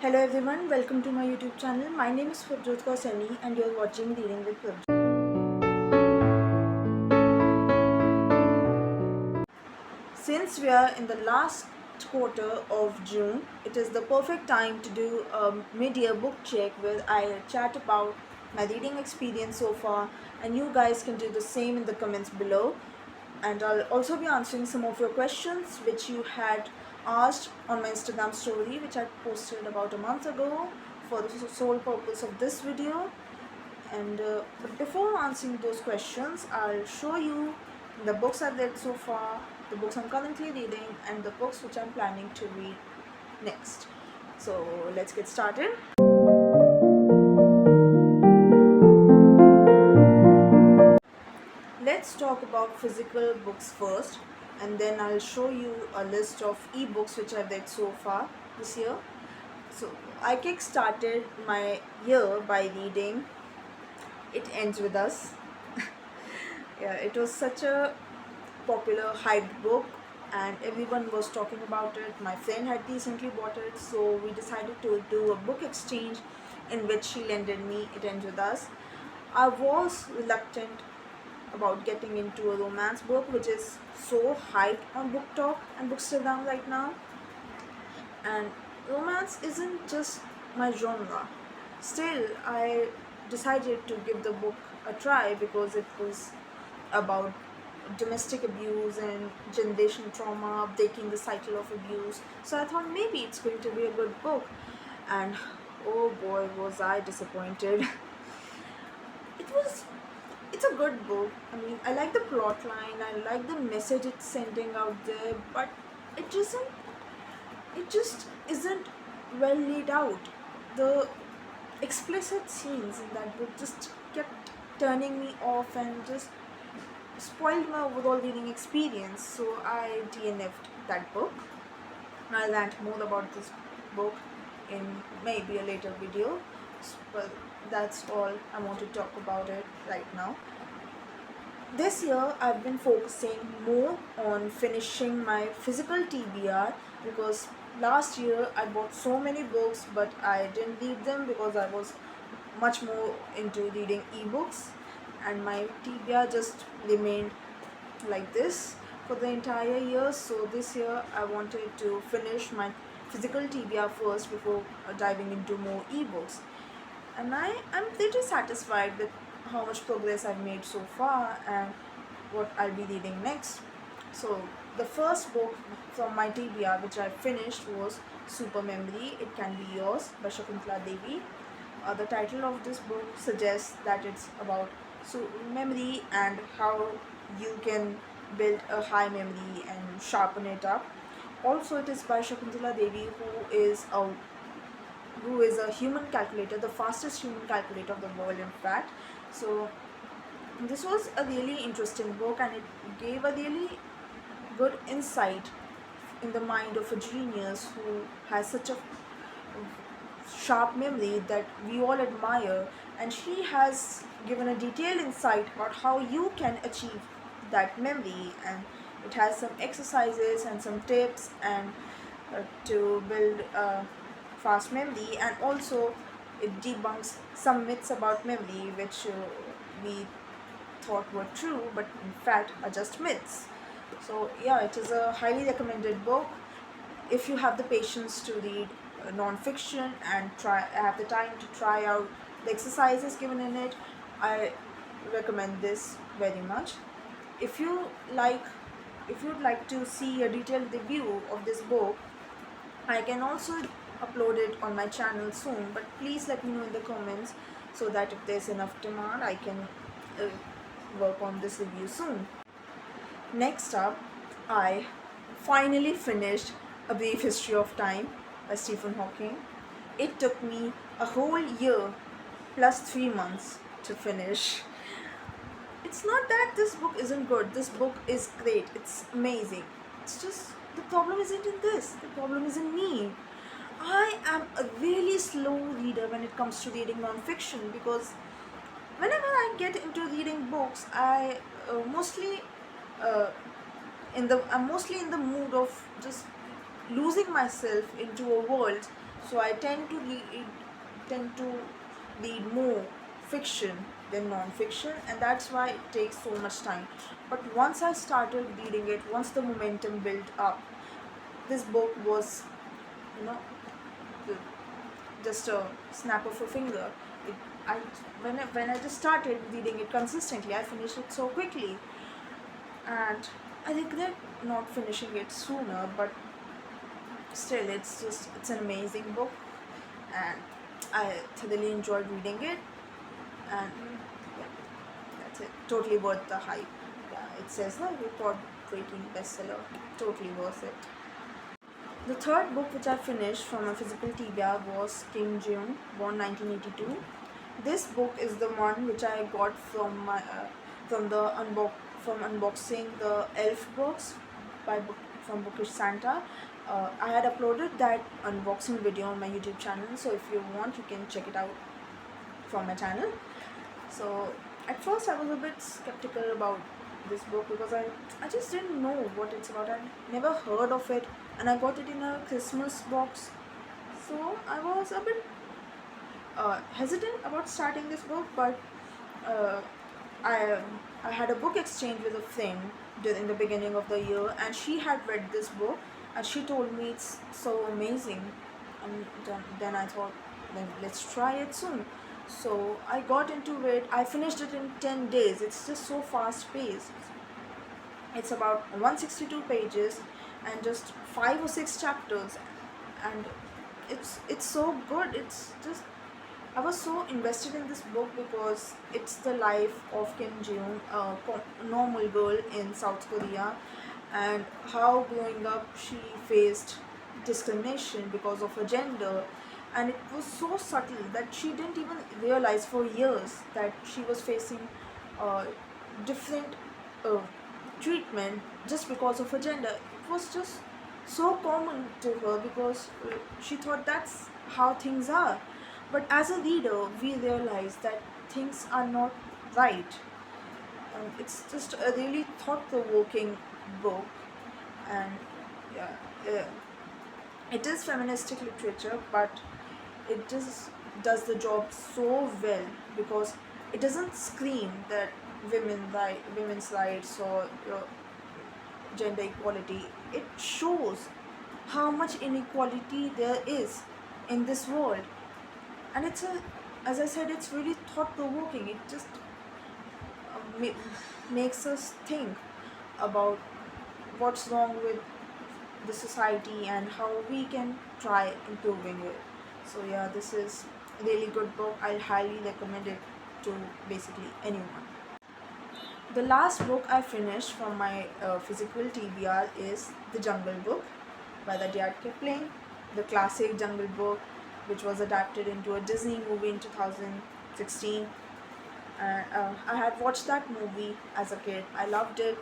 Hello everyone, welcome to my YouTube channel. My name is Fulero and you're watching Reading with Fulero. Since we are in the last quarter of June, it is the perfect time to do a mid-year book check where I chat about my reading experience so far, and you guys can do the same in the comments below. And I'll also be answering some of your questions which you had asked on my Instagram story, which I posted about a month ago for the sole purpose of this video. And but before answering those questions, I'll show you the books I've read so far, the books I'm currently reading, and the books which I'm planning to read next. So let's get started. Let's talk about physical books first, and then I'll show you a list of ebooks which I've read so far this year. So I kick-started my year by reading It Ends With Us. Yeah, it was such a popular hyped book and everyone was talking about it. My friend had recently bought it, so we decided to do a book exchange in which she lended me It Ends With Us. I was reluctant about getting into a romance book which is so hyped on Book Talk and Bookstagram right now, and romance isn't just my genre. Still, I decided to give the book a try because it was about domestic abuse and generational trauma, breaking the cycle of abuse. So I thought maybe it's going to be a good book, and oh boy, was I disappointed. it was it's a good book. I mean, I like the plot line, I like the message it's sending out there, but it just isn't well laid out. The explicit scenes in that book just kept turning me off and just spoiled my overall reading experience. So I DNF'd that book. I'll rant more about this book in maybe a later video, but that's all I want to talk about it right now. This year I've been focusing more on finishing my physical TBR because last year I bought so many books but I didn't read them because I was much more into reading ebooks, and my TBR just remained like this for the entire year. So this year I wanted to finish my physical TBR first before diving into more ebooks, and I'm pretty satisfied with how much progress I've made so far and what I'll be reading next. So the first book from my TBR which I finished was Super Memory, It Can Be Yours by Shakuntala Devi. The title of this book suggests that it's about memory and how you can build a high memory and sharpen it up. Also, it is by Shakuntala Devi, who is a human calculator, the fastest human calculator of the world, in fact. So this was a really interesting book, and it gave a really good insight in the mind of a genius who has such a sharp memory that we all admire, and she has given a detailed insight about how you can achieve that memory, and it has some exercises and some tips and to build a fast memory, and also it debunks some myths about memory which we thought were true but in fact are just myths. So yeah, it is a highly recommended book. If you have the patience to read non-fiction and have the time to try out the exercises given in it, I recommend this very much. If you like, if you'd like to see a detailed review of this book, I can also upload it on my channel soon, but please let me know in the comments so that if there's enough demand I can uh, work on this review soon. Next up, I finally finished A Brief History of Time by Stephen Hawking. It took me a whole year plus 3 months to finish. It's not that this book isn't good. This book is great. It's amazing. It's just the problem isn't in this. The problem is in me. I am a really slow reader when it comes to reading non-fiction because whenever I get into reading books, uh, I'm mostly in the mood of just losing myself into a world So I tend to read more fiction than non-fiction, and that's why it takes so much time. But once I started reading it, once the momentum built up, this book was, you know, the, just a snap of a finger. It, I when I just started reading it consistently, I finished it so quickly, and I regret not finishing it sooner. But still, it's an amazing book, and I thoroughly enjoyed reading it, and yeah, that's it. Totally worth the hype. Yeah, it says no record-breaking bestseller. Totally worth it. The third book which I finished from a physical TBR was Kim Jung, born 1982. This book is the one which I got from my from the from unboxing the Elf books by from Bookish Santa. I had uploaded that unboxing video on my YouTube channel, so if you want, you can check it out from my channel. So at first I was a bit skeptical about this book because I just didn't know what it's about. I never heard of it, and I got it in a Christmas box. So I was a bit hesitant about starting this book, but uh, I I had a book exchange with a friend in the beginning of the year, and she had read this book, and she told me it's so amazing, and then I thought, then let's try it soon. So I got into it. I finished it in 10 days. It's just so fast paced. It's about 162 pages and just 5 or 6 chapters, and it's so good. It's just I was so invested in this book because it's the life of Kim Jung, a normal girl in South Korea, and how growing up she faced discrimination because of her gender, and it was so subtle that she didn't even realize for years that she was facing uh, different uh, treatment just because of her gender. It was just so common to her because she thought that's how things are. But as a reader, we realize that things are not right. It's just a really thought-provoking book, and yeah, it is feministic literature, but it just does the job so well because it doesn't scream that women's rights or gender equality. It shows how much inequality there is in this world, and as I said, it's really thought provoking. It just makes us think about what's wrong with the society and how we can try improving it. So yeah, this is a really good book. I'll highly recommend it to basically anyone. The last book I finished from my physical TBR is The Jungle Book by the Rudyard Kipling, the classic Jungle Book, which was adapted into a Disney movie in 2016. And I had watched that movie as a kid. I loved it.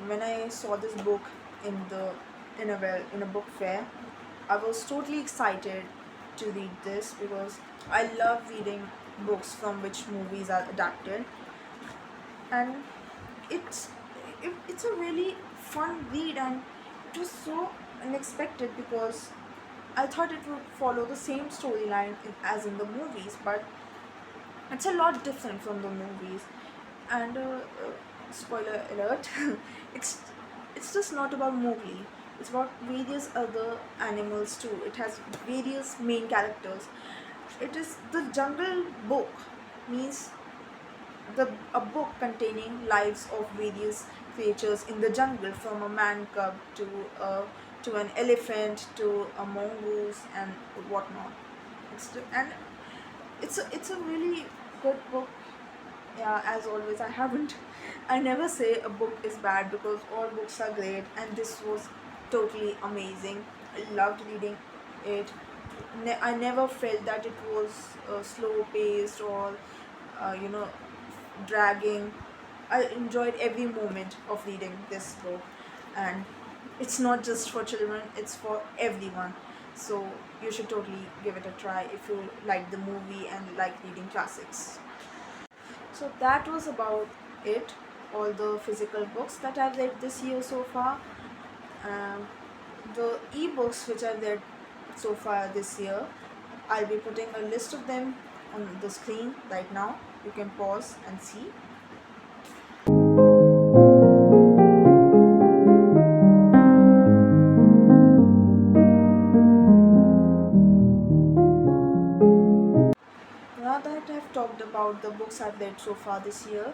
When I saw this book in a book fair, I was totally excited to read this because I love reading books from which movies are adapted, and it's it's a really fun read, and it was so unexpected because I thought it would follow the same storyline as in the movies, but it's a lot different from the movies. And spoiler alert, it's it's just not about Mowgli. It's about various other animals too. It has various main characters. It is the Jungle Book, means a book containing lives of various creatures in the jungle, from a man cub to an elephant to a mongoose and whatnot. And it's a really good book. Yeah, as always, I never say a book is bad because all books are great, and this was totally amazing. I loved reading it. I never felt that it was slow paced or you know, dragging. I enjoyed every moment of reading this book, and it's not just for children, it's for everyone. So you should totally give it a try if you like the movie and like reading classics. So that was about it, all the physical books that I've read this year so far. Um, the ebooks which I read so far this year. I'll be putting a list of them on the screen right now. You can pause and see. Now that I've talked about the books I've read so far this year,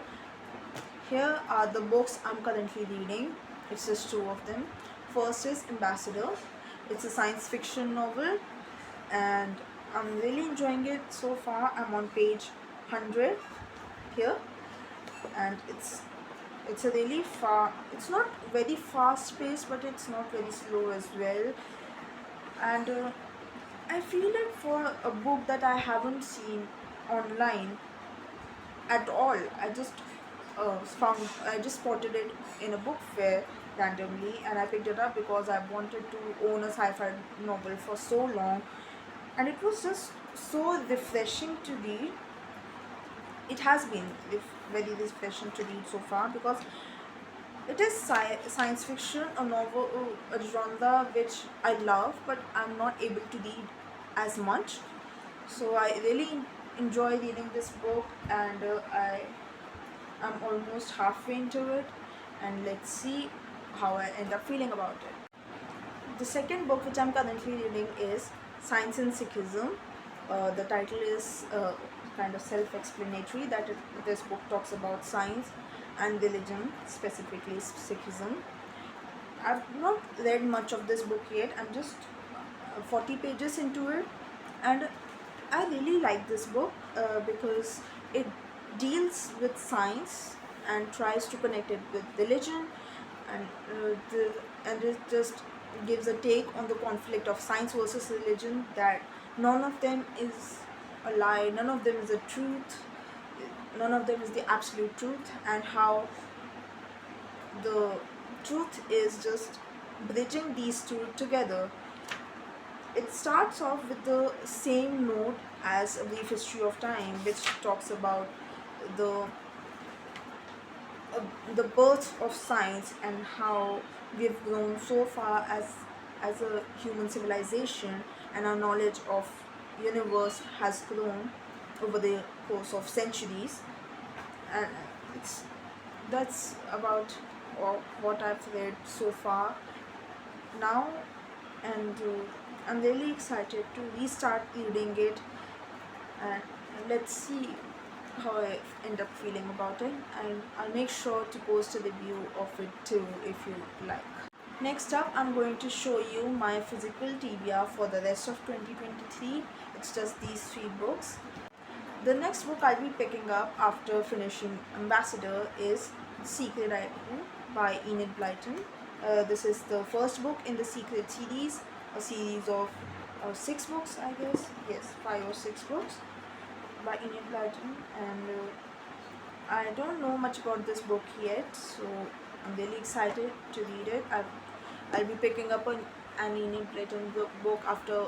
here are the books I'm currently reading. It's just two of them. First is Ambassador. It's a science fiction novel and I'm really enjoying it so far. I'm on page 100 here, and it's a really it's not very fast paced, but it's not very slow as well. And I feel like for a book that I haven't seen online at all, I just spotted it in a book fair randomly, and I picked it up because I wanted to own a sci-fi novel for so long, and it was just so refreshing to read. It has been very refreshing to read so far because it is science fiction, a novel, a genre which I love, but I'm not able to read as much. So I really enjoy reading this book, and I am almost halfway into it, and let's see how I end up feeling about it. The second book which I'm currently reading is Science and Sikhism. The title is kind of self-explanatory that this book talks about science and religion, specifically Sikhism. I've not read much of this book yet. I'm just 40 pages into it, and I really like this book because it deals with science and tries to connect it with religion, and and it just gives a take on the conflict of science versus religion, that none of them is a lie, none of them is a truth, none of them is the absolute truth, and how the truth is just bridging these two together. It starts off with the same note as A Brief History of Time, which talks about the uh, the birth of science and how we've grown so far as a human civilization, and our knowledge of universe has grown over the course of centuries. And it's that's about what I've read so far now, and I'm really excited to restart reading it, and let's see how I end up feeling about it, and I'll make sure to post a review of it too if you like. Next up, I'm going to show you my physical TBR for the rest of 2023. It's just these three books. The next book I'll be picking up after finishing Ambassador is Secret Identity by Enid Blyton. This is the first book in the Secret series, a series of 6 books, I guess. Yes, 5 or 6 books by Enid Blyton, and I don't know much about this book yet, so I'm really excited to read it. I'll be picking up an Enid Blyton book after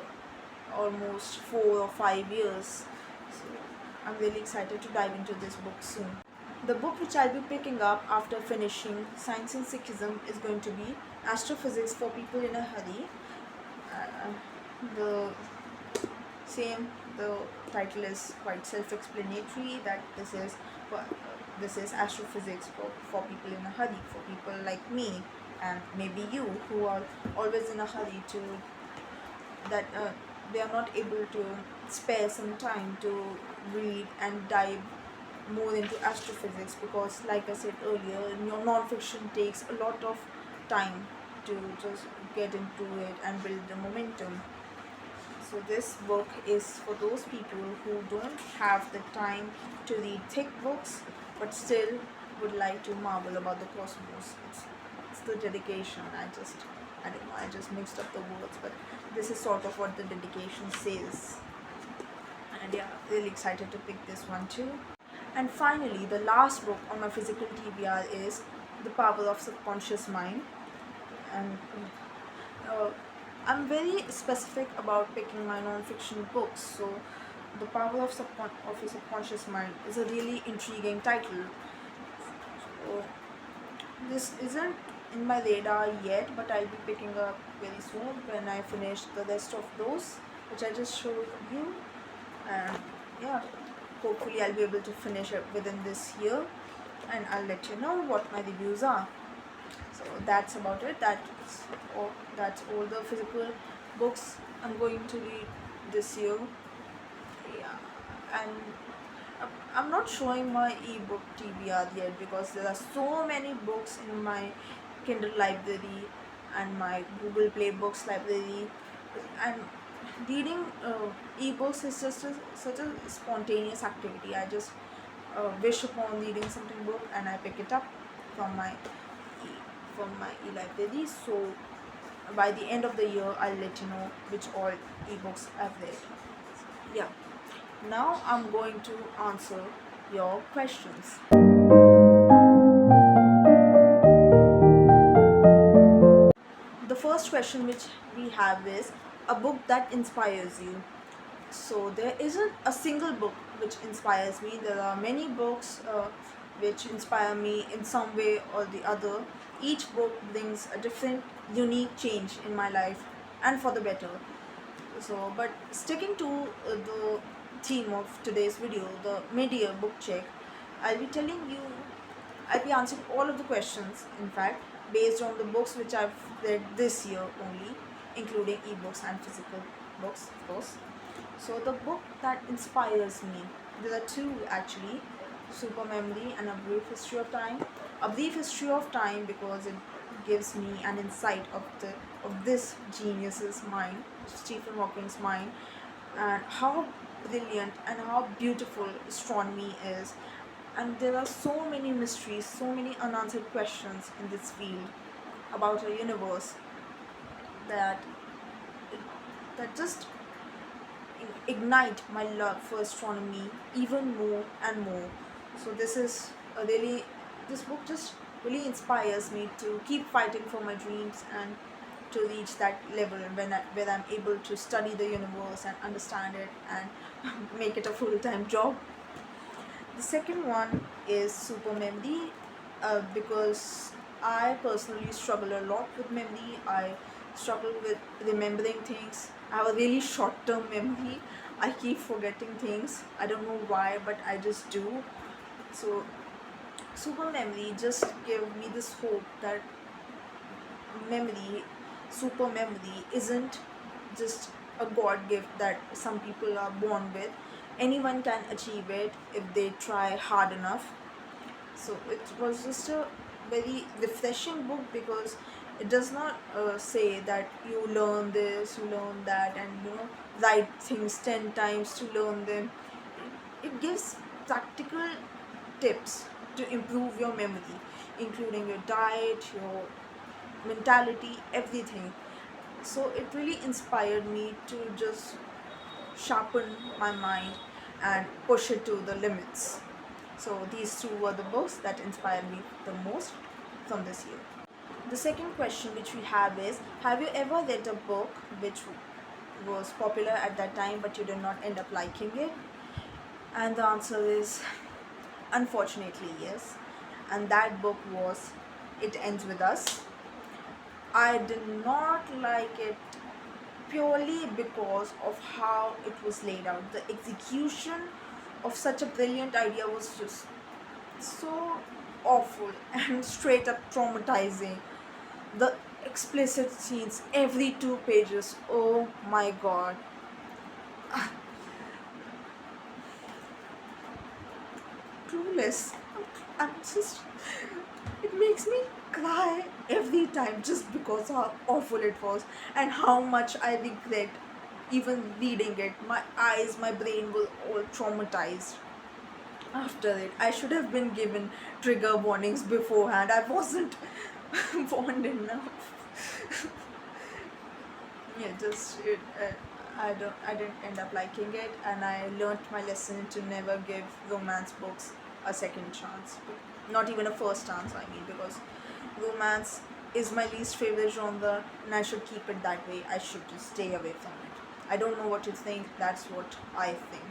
almost 4 or 5 years, so I'm really excited to dive into this book soon. The book which I'll be picking up after finishing Science and Sikhism is going to be Astrophysics for People in a Hurry. The the title is quite self-explanatory, that this is astrophysics for people in a hurry, for people like me and maybe you, who are always in a hurry to that they are not able to spare some time to read and dive more into astrophysics, because like I said earlier, your non-fiction takes a lot of time to just get into it and build the momentum. So this book is for those people who don't have the time to read thick books but still would like to marvel about the cosmos. It's the dedication. I don't know, I just mixed up the words, but this is sort of what the dedication says. And yeah, really excited to pick this one too. And finally, the last book on my physical TBR is The Power of Subconscious Mind. And I'm very specific about picking my non-fiction books, so The Power of Your Subconscious Mind is a really intriguing title. So this isn't in my radar yet, but I'll be picking up very soon when I finish the rest of those which I just showed you. And yeah, hopefully I'll be able to finish it within this year, and I'll let you know what my reviews are. So that's about it. That's all the physical books I'm going to read this year. Yeah, and I'm not showing my ebook TBR yet because there are so many books in my Kindle library and my Google Play Books library, and reading ebooks is just such a spontaneous activity. I just wish upon reading something book and I pick it up from my e-library. So by the end of the year, I'll let you know which all ebooks I've read. Yeah. Now I'm going to answer your questions. The first question which we have is a book that inspires you. So there isn't a single book which inspires me. There are many books which inspire me in some way or the other. Each book brings a different, unique change in my life, and for the better. So, but sticking to the theme of today's video, the mid-year book check, I'll be telling you, I'll be answering all of the questions, in fact, based on the books which I've read this year only, including ebooks and physical books, of course. So the book that inspires me, there are two actually, Super Memory and A Brief History of Time. A Brief History of Time because it gives me an insight of this genius's mind, Stephen Hawking's mind, and how brilliant and how beautiful astronomy is. And there are so many mysteries, so many unanswered questions in this field about our universe that that just ignite my love for astronomy even more and more. So this book just really inspires me to keep fighting for my dreams and to reach that level where I'm able to study the universe and understand it and make it a full-time job. The second one is Super Memory, because I personally struggle a lot with memory. I struggle with remembering things. I have a really short-term memory. I keep forgetting things. I don't know why, but I just do. So Super Memory just gave me this hope that memory, super memory, isn't just a God gift that some people are born with. Anyone can achieve it if they try hard enough. So it was just a very refreshing book because it does not say that you learn this, you learn that, and write things 10 times to learn them. It gives practical tips to improve your memory, including your diet, your mentality, everything. So it really inspired me to just sharpen my mind and push it to the limits. So these two were the books that inspired me the most from this year. The second question which we have is, have you ever read a book which was popular at that time but you did not end up liking it? And the answer is unfortunately yes. And that book was It Ends With Us. I did not like it purely because of how it was laid out. The execution of such a brilliant idea was just so awful and straight up traumatizing. The explicit scenes every 2 pages, oh my god. Clueless. I'm just, it makes me cry every time just because how awful it was and how much I regret even reading it. My eyes, my brain were all traumatized after it. I should have been given trigger warnings beforehand. I wasn't warned enough. Yeah, just it, I didn't end up liking it, and I learnt my lesson to never give romance books a second chance. Not even a first chance, I mean, because romance is my least favorite genre and I should keep it that way. I should just stay away from it. I don't know what you think, that's what I think.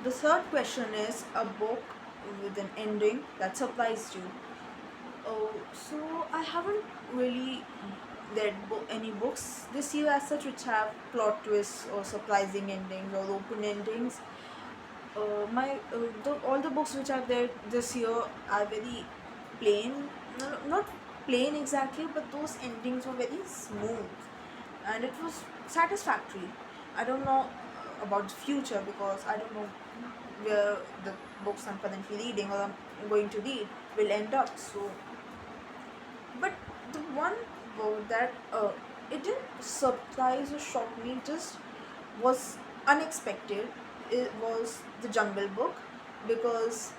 The third question is a book with an ending that surprised you. Oh, so I haven't really read any books this year as such which have plot twists or surprising endings or open endings. All the books which I've read this year are very plain, no, not plain exactly, but those endings were very smooth, and it was satisfactory. I don't know about the future because I don't know where the books I'm currently reading or I'm going to read will end up. So, but the one book that it didn't surprise or shock me, just was unexpected. It was the Jungle Book, because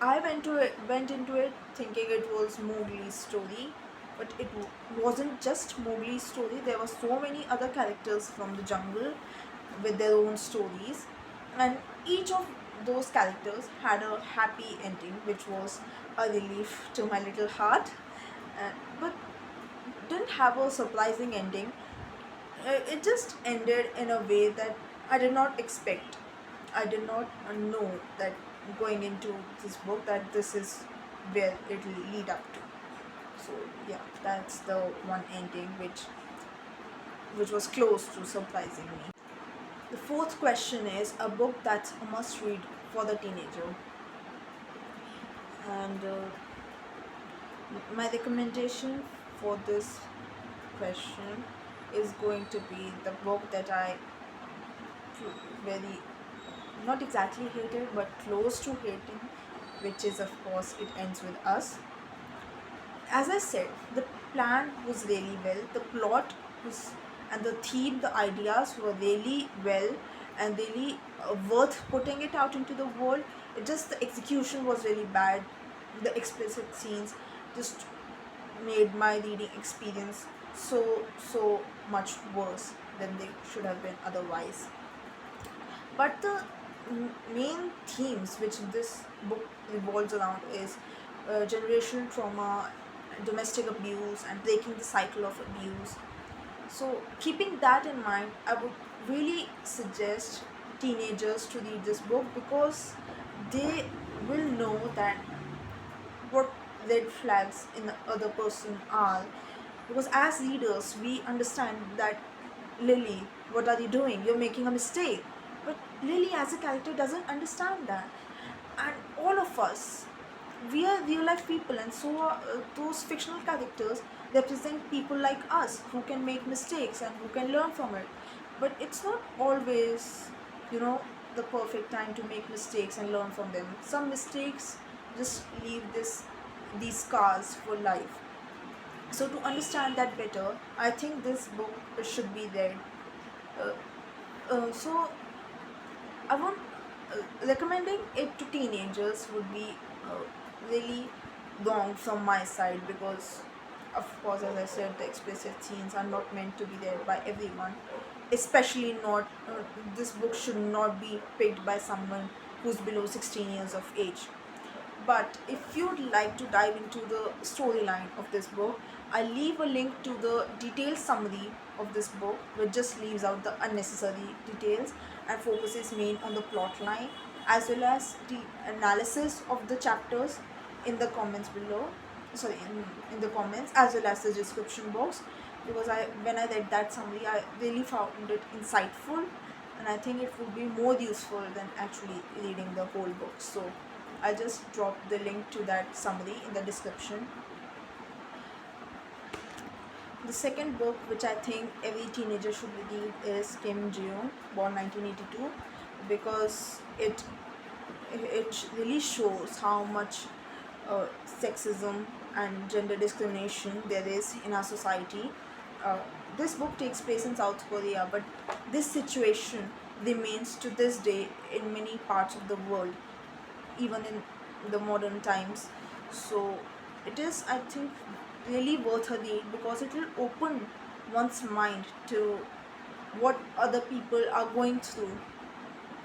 I went into it thinking it was Mowgli's story, but it wasn't just Mowgli's story. There were so many other characters from the jungle with their own stories, and each of those characters had a happy ending, which was a relief to my little heart. But didn't have a surprising ending. It just ended in a way that I did not expect. I did not know that going into this book that this is where it will lead up to. So yeah, that's the one ending which was close to surprising me. The fourth question is a book that's a must read for the teenager, and my recommendation for this question is going to be the book that I very, not exactly hated but close to hating, which is of course It Ends With Us. As I said, the plan was really well, the plot was, and the theme, the ideas were really well and really worth putting it out into the world. It just, the execution was really bad. The explicit scenes just made my reading experience so much worse than they should have been otherwise. But the main themes which this book revolves around is generational trauma, domestic abuse, and breaking the cycle of abuse. So, keeping that in mind, I would really suggest teenagers to read this book, because they will know that what red flags in the other person are. Because as readers, we understand that, Lily, what are you doing? You're making a mistake. But Lily, as a character, doesn't understand that. And all of us, we are real life people, and so are those fictional characters represent people like us who can make mistakes and who can learn from it. But it's not always, you know, the perfect time to make mistakes and learn from them. Some mistakes just leave these scars for life. So to understand that better, I think this book should be read. Uh, so I want recommending it to teenagers would be uh, really wrong from my side, because, of course, as I said, the explicit scenes are not meant to be read by everyone. Especially not, this book should not be picked by someone who's below 16 years of age. But if you'd like to dive into the storyline of this book, I leave a link to the detailed summary of this book, which just leaves out the unnecessary details and focuses main on the plot line, as well as the analysis of the chapters in the comments below. Sorry, in the comments, as well as the description box. Because when I read that summary, I really found it insightful, and I think it would be more useful than actually reading the whole book. So I'll just drop the link to that summary in the description. The second book, which I think every teenager should read, is Kim Ji-yoon, born 1982, because it really shows how much sexism and gender discrimination there is in our society. Uh, this book takes place in South Korea, but this situation remains to this day in many parts of the world, even in the modern times. So it is, I think, really worth a read, because it will open one's mind to what other people are going through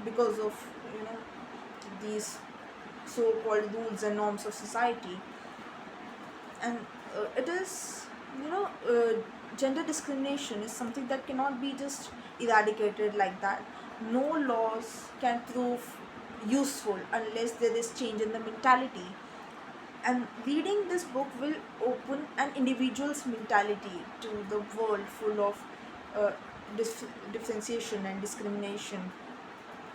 because of, you know, these so-called rules and norms of society. And it is, you know, gender discrimination is something that cannot be just eradicated like that. No laws can prove useful unless there is change in the mentality. And reading this book will open an individual's mentality to the world full of uh, differentiation and discrimination.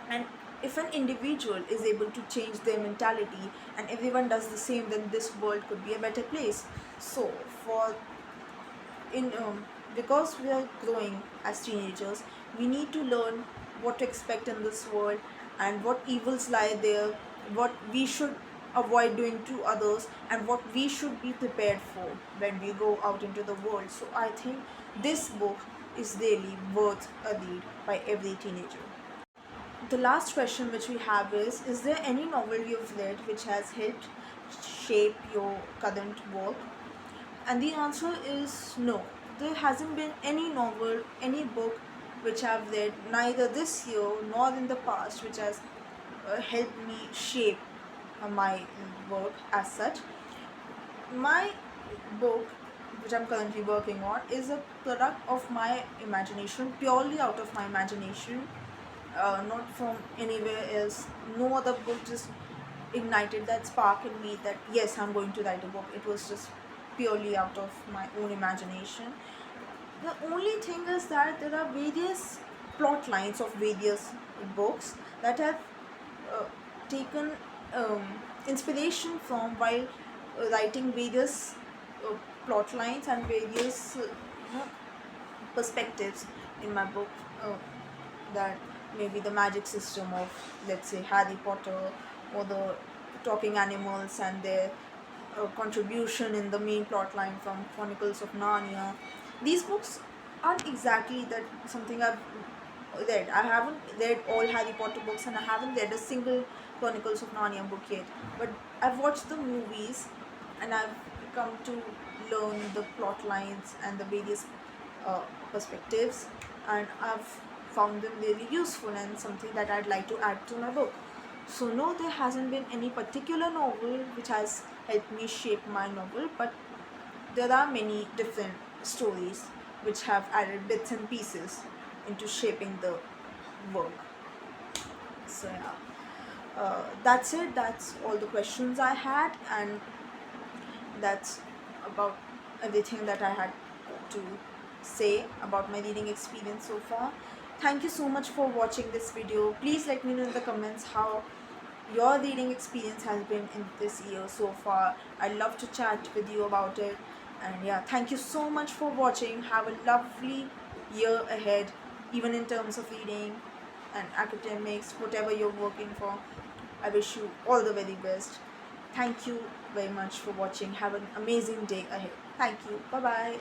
And if an individual is able to change their mentality and everyone does the same, then this world could be a better place. So for in because we are growing as teenagers, we need to learn what to expect in this world and what evils lie there, what we should avoid doing to others, and what we should be prepared for when we go out into the world. So I think this book is really worth a read by every teenager. The last question which we have is there any novel you've read which has helped shape your current work? And the answer is no. There hasn't been any novel, any book which I've read neither this year nor in the past which has helped me shape my work as such. My book, which I'm currently working on, is a product of my imagination, purely out of my imagination, not from anywhere else. No other book just ignited that spark in me that yes, I'm going to write a book. It was just purely out of my own imagination. The only thing is that there are various plot lines of various books that have uh, taken um, inspiration from while writing various uh, plot lines and various perspectives in my book, that maybe the magic system of, let's say, Harry Potter, or the talking animals and their contribution in the main plot line from Chronicles of Narnia. These books aren't exactly that something I've read. I haven't read all Harry Potter books and I haven't read a single Chronicles of Narnia book yet. But I've watched the movies and I've come to learn the plot lines and the various uh, perspectives, and I've found them really useful and something that I'd like to add to my book. So no, there hasn't been any particular novel which has helped me shape my novel, but there are many different stories which have added bits and pieces into shaping the work. So yeah, that's it. That's all the questions I had, and that's about everything that I had to say about my reading experience so far. Thank you so much for watching this video. Please let me know in the comments how your reading experience has been in this year so far. I'd love to chat with you about it. And yeah, thank you so much for watching. Have a lovely year ahead, even in terms of reading and academics, whatever you're working for. I wish you all the very best. Thank you very much for watching. Have an amazing day ahead. Thank you. Bye bye.